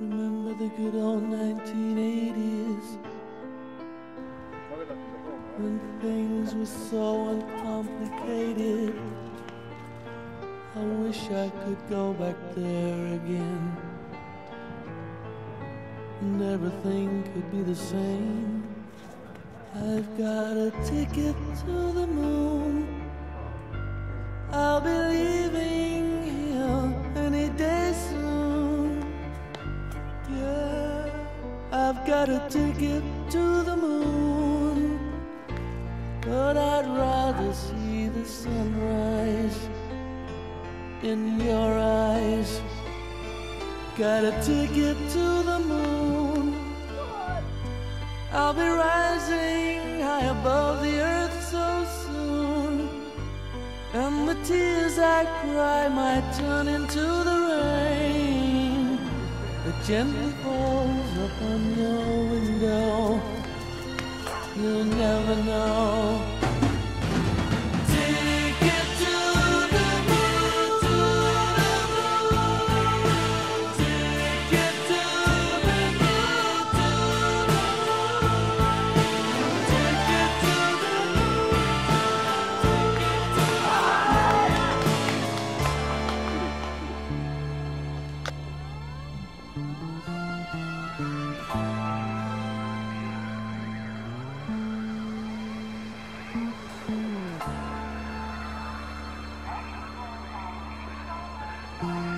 Remember the good old 1980s when things were so uncomplicated. I wish I could go back there again and everything could be the same. I've got a ticket to the moon. I'll be leaving here any day soon. Yeah, I've got a ticket to the moon, but I'd rather see the sunrise in your eyes. Got a ticket to the moon. I'll be rising high above the earth so soon, and the tears I cry might turn into the rain that gently falls upon your window. You'll never know. Ticket to the moon, to the moon. Ticket to the moon, to the moon. Ticket to the moon.